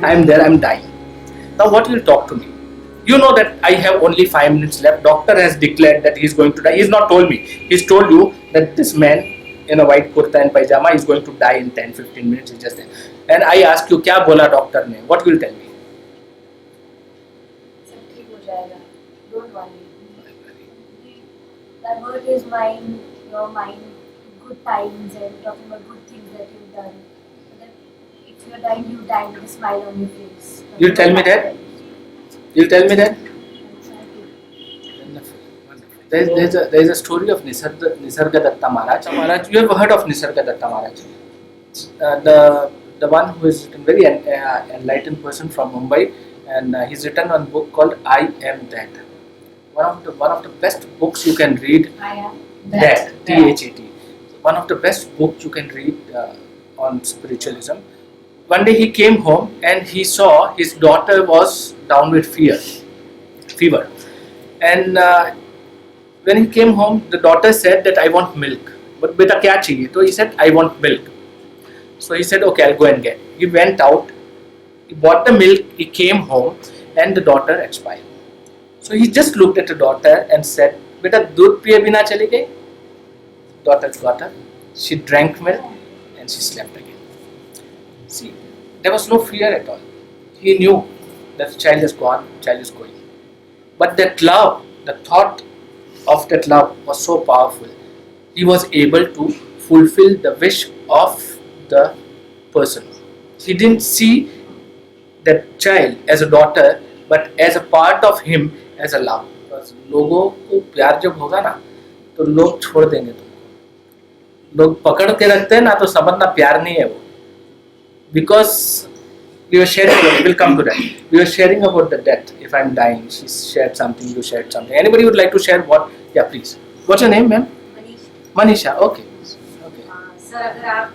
I'm there, I'm dying. Now what will you talk to me? You know that I have only 5 minutes left. Doctor has declared that he's going to die. He's not told me. He's told you that this man in a white kurta and pajama is going to die in 10-15 minutes. He's just there. And I ask you, क्या बोला doctor ने? What will you tell me? सब ठीक हो जाएगा. Don't worry. That is mind, your mind, good times and talking about good things that you've done. If you're dying, you die with a smile on your face. You'll tell me that? You'll tell me that? There is a story of Nisargadatta Maharaj. You have heard of Nisargadatta Maharaj? The one who is a very enlightened person from Mumbai, and he's written one book called I Am That. One of the best books you can read. I am That. THAT. One of the best books you can read on spiritualism. One day he came home and he saw his daughter was down with fever. And when he came home, the daughter said that I want milk. But beta kya chahiye? So he said, I want milk. So he said, okay, I'll go and get. He went out, he bought the milk, he came home, and the daughter expired. So he just looked at the daughter and said, beta doodh piye bina chali gayi? Daughter got up, she drank milk and she slept again. See, there was no fear at all. He knew that the child is gone, child is going. But that love, the thought of that love was so powerful. He was able to fulfill the wish of the person. He didn't see that child as a daughter, but as a part of him as a love. Because लोगों को प्यार जब होगा ना, तो लोग छोड़ देंगे तुमको. लोग पकड़ के रखते हैं ना, तो समझना प्यार नहीं है वो. Because we were sharing, we'll come to that. We were sharing about the death. If I'm dying, she shared something, you shared something. Anybody would like to share what? Yeah, please. What's your name, ma'am? Manisha. Okay. Okay. Sir अगर आप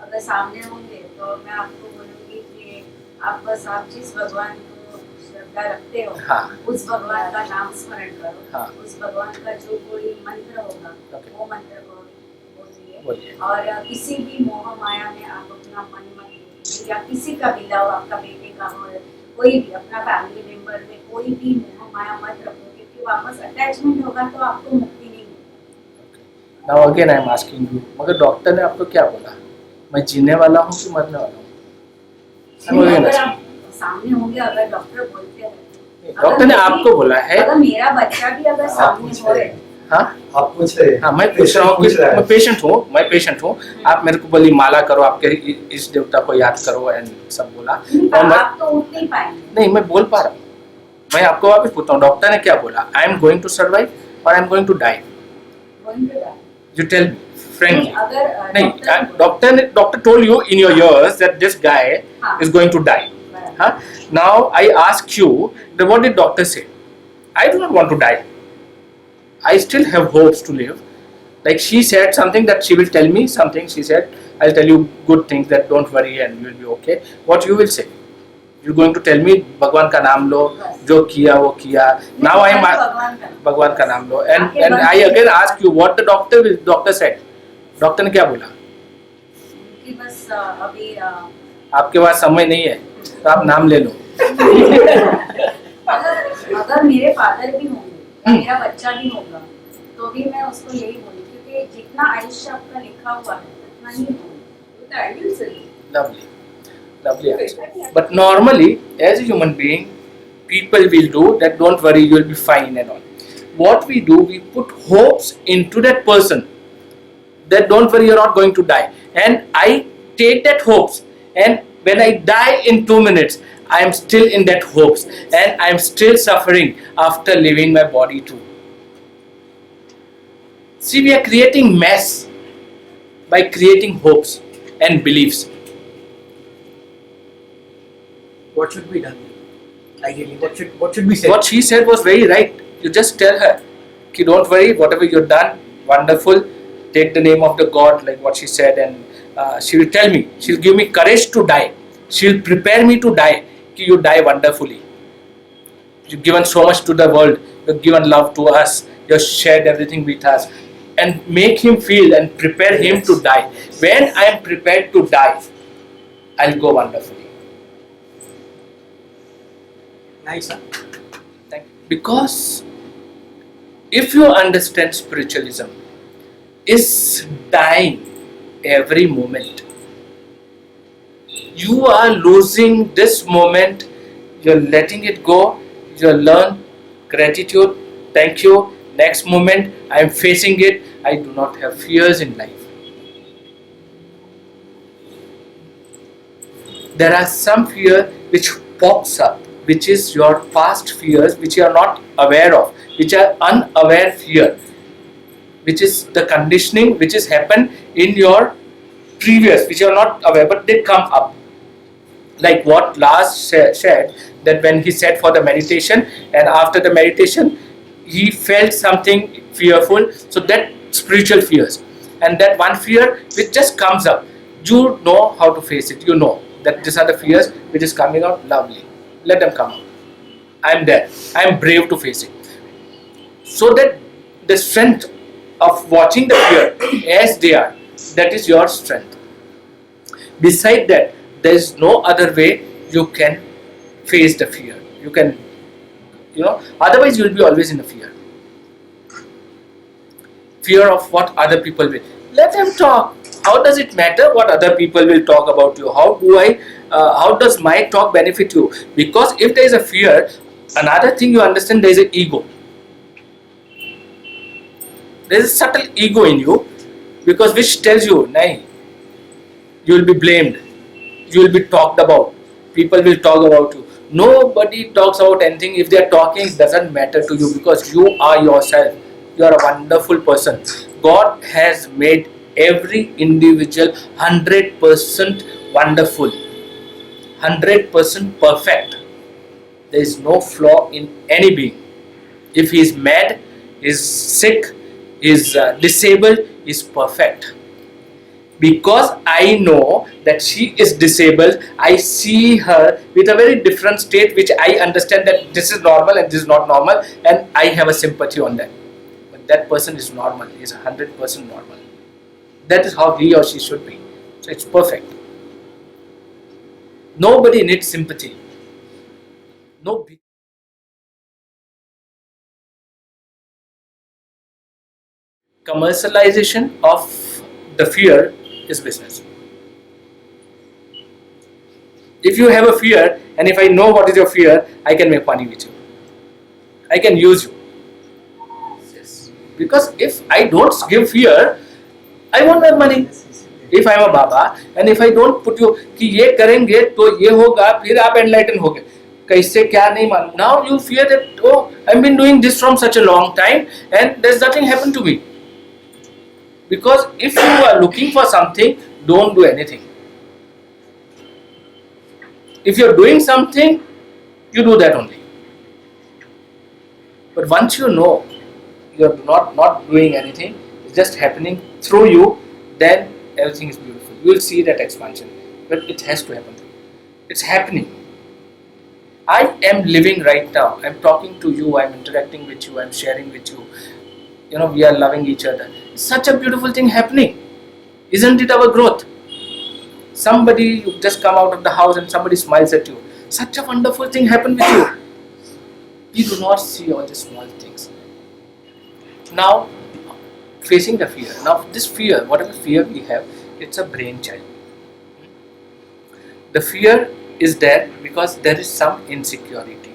अगर सामने होंगे तो मैं आपको बोलूँगी कि आप बस आप जिस भगवान को श्रद्धा रखते हो, हाँ. उस भगवान का नाम स्मरण करो. हाँ. उस भगवान का जो कोई मंत्र होगा, Okay. वो मंत्र को बोलिए. बोलिए. और किसी भी मोह माया में आप अपना मन मत लीजिए, या किसी का भी लव, आपका बेटे का हो, कोई भी अपना फैमिली मेंबर में कोई भी मोह माया मत रखो, क्योंकि वापस अटैचमेंट होगा तो आपको मुक्ति नहीं मिलेगी. Now again I am asking you. मगर डॉक्टर ने आपको क्या बोला? मैं जीने वाला हूँ कि मरने वाला हूँ? अगर आप सामने होंगे, अगर डॉक्टर बोलते हैं, डॉक्टर ने आपको बोला है. अगर मेरा बच्चा भी अगर सामने हो रहे, हाँ, आप पूछ रहे हैं. हाँ, मैं पूछ रहा हूँ कि मैं पेशेंट हूँ. आप मेरे को बोली माला करो, आपके इस देवता को याद करो एंड सब बोला. और मैं आप तो उठ नहीं पाएंगे. नहीं, मैं बोल पा रहा हूँ. मैं आपको वापस पूछता हूँ, डॉक्टर ने क्या बोला? I am going to survive और I am going to die. You tell me frankly. नहीं, doctor told you in your ears that this guy is going to die. Huh? Now I ask you, then what did doctor say? I do not want to die. I still have hopes to live. Like she said something that she will tell me something. She said, I'll tell you good things, that don't worry and you will be okay. What you will say? You're going to tell me भगवान का नाम लो, जो किया वो किया. Now I am भगवान का नाम लो. And I again ask you, what the doctor said? Doctor ने क्या बोला? कि बस अभी आपके पास समय नहीं है, तो आप नाम ले लो. अगर मेरे फादर भी होंगे, मेरा बच्चा भी होगा, तो भी मैं उसको यही बोलूँ, क्योंकि जितना आयुष्य आपका लिखा हुआ है उतना ही होगा. Lovely answer. But normally, as a human being, people will do that. Don't worry, you will be fine and all. What we do, we put hopes into that person. That don't worry, you're not going to die. And I take that hopes, and when I die in 2 minutes, I am still in that hopes, and I am still suffering after leaving my body too. See, we are creating mess by creating hopes and beliefs. What should be done? Ideally, what should be said? What she said was very right. You just tell her, "Ki don't worry, whatever you've done, wonderful. Take the name of the God," like what she said, and she will tell me. She'll give me courage to die. She'll prepare me to die. Ki you die wonderfully. You've given so much to the world. You've given love to us. You've shared everything with us, and make him feel and prepare him to die. When I am prepared to die, I'll go wonderfully. Nice, huh? Because if you understand spiritualism is dying every moment, you are losing this moment, you're letting it go, you learn gratitude, thank you, next moment I'm facing it, I do not have fears in life. There are some fear which pops up, which is your past fears which you are not aware of, which are unaware fear, which is the conditioning which has happened in your previous, which you are not aware, but they come up. Like what Lars said, that when he sat for the meditation and after the meditation he felt something fearful, so that spiritual fears, and that one fear which just comes up, you know how to face it, you know that these are the fears which is coming out, lovely, let them come out, I'm there, I'm brave to face it. So that the strength of watching the fear as they are, that is your strength. Beside that, there is no other way you can face the fear. You can, otherwise you will be always in a fear. Fear of what other people will. Let them talk. How does it matter what other people will talk about you? How does my talk benefit you? Because if there is a fear, another thing you understand, there is an ego. There is a subtle ego in you, because which tells you, nahi, you will be blamed, you will be talked about, people will talk about you. Nobody talks about anything. If they are talking, it doesn't matter to you, because you are yourself. You are a wonderful person. God has made every individual 100% wonderful, 100% perfect. There is no flaw in any being. If he is mad, is sick, is disabled, is perfect. Because I know that she is disabled, I see her with a very different state, which I understand that this is normal and this is not normal, and I have a sympathy on that. But that person is normal, he is 100% normal. That is how he or she should be. So it's perfect. Nobody needs sympathy. No. Commercialization of the fear is business. If you have a fear, and if I know what is your fear, I can make money with you. I can use you. Yes. Because if I don't give fear, I won't make money. If I am a Baba, and if I don't put you कि ये करेंगे तो ये होगा, फिर आप enlighten होगे. कैसे क्या नहीं मालूम. Now you fear that, oh, I've been doing this from such a long time and there's nothing happened to me. Because if you are looking for something, don't do anything. If you're doing something, you do that only. But once you know you're not doing anything, it's just happening through you, then everything is beautiful. You will see that expansion. But it has to happen. It's happening. I am living right now. I'm talking to you, I'm interacting with you, I'm sharing with you. We are loving each other. It's such a beautiful thing happening. Isn't it our growth? Somebody, you just come out of the house and somebody smiles at you. Such a wonderful thing happened with you. We do not see all the small things. Now, facing the fear. Now, this fear, whatever fear we have, it's a brain child. The fear is there because there is some insecurity.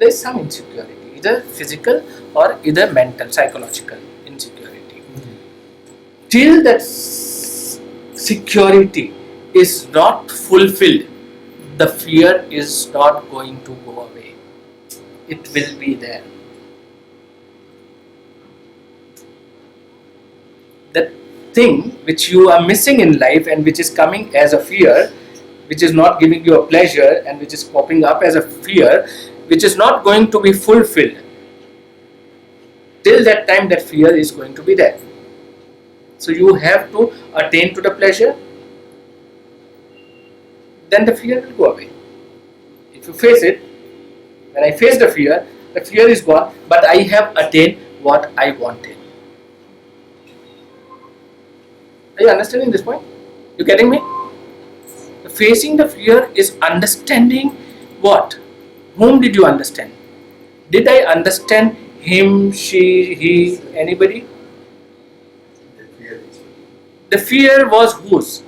There is some insecurity, either physical or either mental, psychological insecurity. Till that security is not fulfilled, the fear is not going to go away. It will be there. The thing which you are missing in life and which is coming as a fear, which is not giving you a pleasure and which is popping up as a fear, which is not going to be fulfilled, till that time that fear is going to be there. So you have to attain to the pleasure, then the fear will go away. If you face it, when I face the fear is gone, but I have attained what I wanted. Are you understanding this point? You getting me? Facing the fear is understanding What? Whom did you understand? Did I understand him, she, he, anybody? The fear was whose?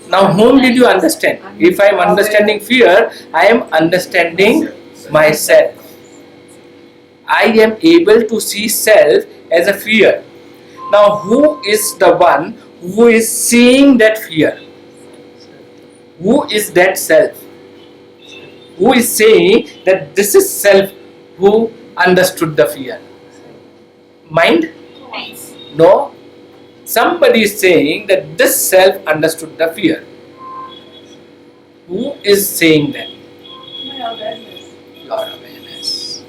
Now, whom did you understand? If I am understanding fear, I am understanding myself. I am able to see self as a fear. Now, who is the one who is seeing that fear? Who is that self? Who is saying that this is self who understood the fear? Mind? No. Somebody is saying that this self understood the fear. Who is saying that? My awareness. Your awareness.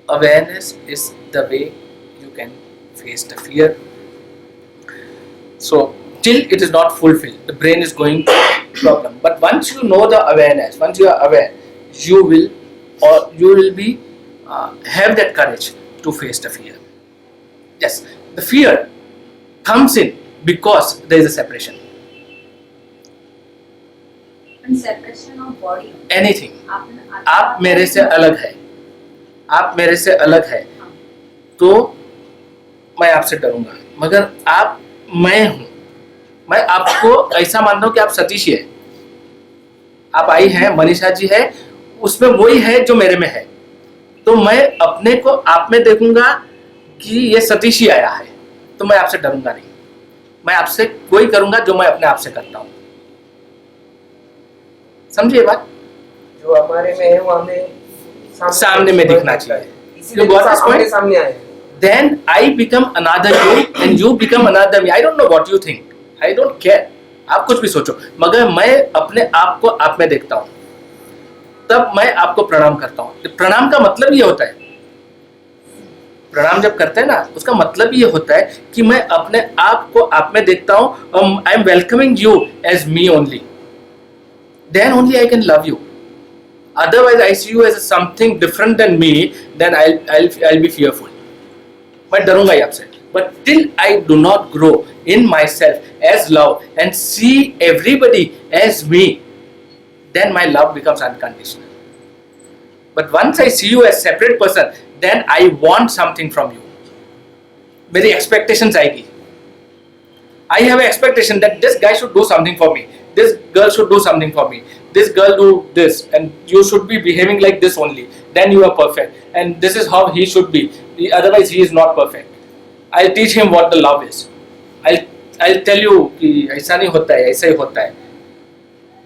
Awareness is the way you can face the fear. So, till it is not fulfilled, the brain is going to problem. But once you know the awareness, once you are aware, you will be have that courage to face the fear. Yes, the fear comes in because there is a separation. And separation of body. Anything. आप मेरे से अलग है, आप मेरे से अलग है, तो मैं आपसे डरूंगा. मगर आप मैं हूं, मैं आपको ऐसा मान रहा हूं कि आप सतीश है, आप आई हैं, मनीषा जी है, उसमें वही है जो मेरे में है, तो मैं अपने को आप में देखूंगा कि ये सतीश ही आया है, तो मैं आपसे डरूंगा नहीं. मैं आपसे वही करूंगा जो मैं अपने आप से करता हूं. समझिए बात? जो हमारे में है वो हमें सामने में दिखना चाहिए. इसीलिए You got this point? सामने आए. Then I become another you and you become another me. I don't know what you think. I don't care. आप कुछ भी सोचो, मगर मैं अपने आप को आप में देखता हूँ, तब मैं आपको प्रणाम करता हूँ. प्रणाम का मतलब ये होता है, प्रणाम जब करते हैं ना, उसका मतलब ये होता है कि मैं अपने आप को आप में देखता हूँ. I am welcoming you as me only. Then only I can love you. Otherwise, I see you as something different than me. Then I'll be fearful. मैं डरूंगा ही आपसे. But till I do not grow in myself as love and see everybody as me, then my love becomes unconditional. But once I see you as separate person, then I want something from you. मेरी expectations आएगी. I have an expectation that this guy should do something for me. This girl should do something for me. This girl do this, and you should be behaving like this only. Then you are perfect, and this is how he should be. Otherwise, he is not perfect. I'll teach him what the love is. I'll tell you कि ऐसा नहीं होता है, ऐसा ही होता है.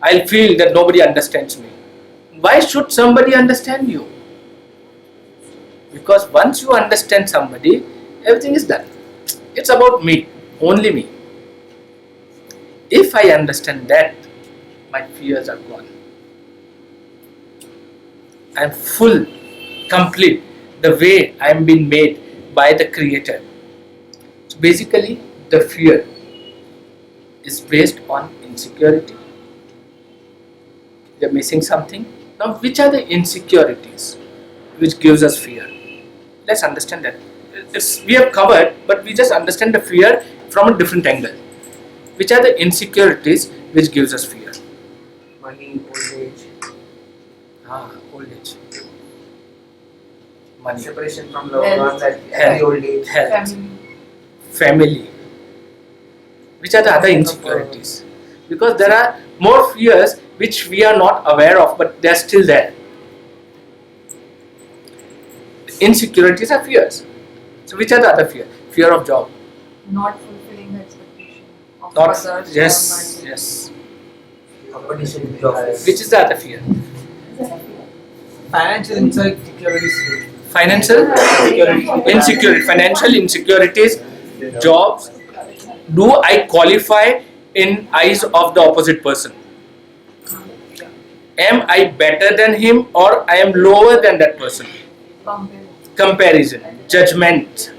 I'll feel that nobody understands me. Why should somebody understand you? Because once you understand somebody, everything is done. It's about me, only me. If I understand that, my fears are gone. I am full, complete, the way I am being made by the Creator. So basically, the fear is based on insecurity. You are missing something. Now, which are the insecurities which gives us fear? Let's understand that. We have covered, but we just understand the fear from a different angle. Which are the insecurities which gives us fear? Money, old age, Old age. Money. separation from loved ones at the old age. Health. Family. Which are the other insecurities? Because there are more fears which we are not aware of, but they are still there. Insecurities are fears. So which are the other fear? Fear of job. Not fulfilling the expectation of Not others. yes. Competition in the office. Which is the other fear? Financial insecurities. Financial insecurity. Financial insecurities. Jobs. Do I qualify in eyes of the opposite person? Am I better than him or I am lower than that person? Compare. Comparison, judgment.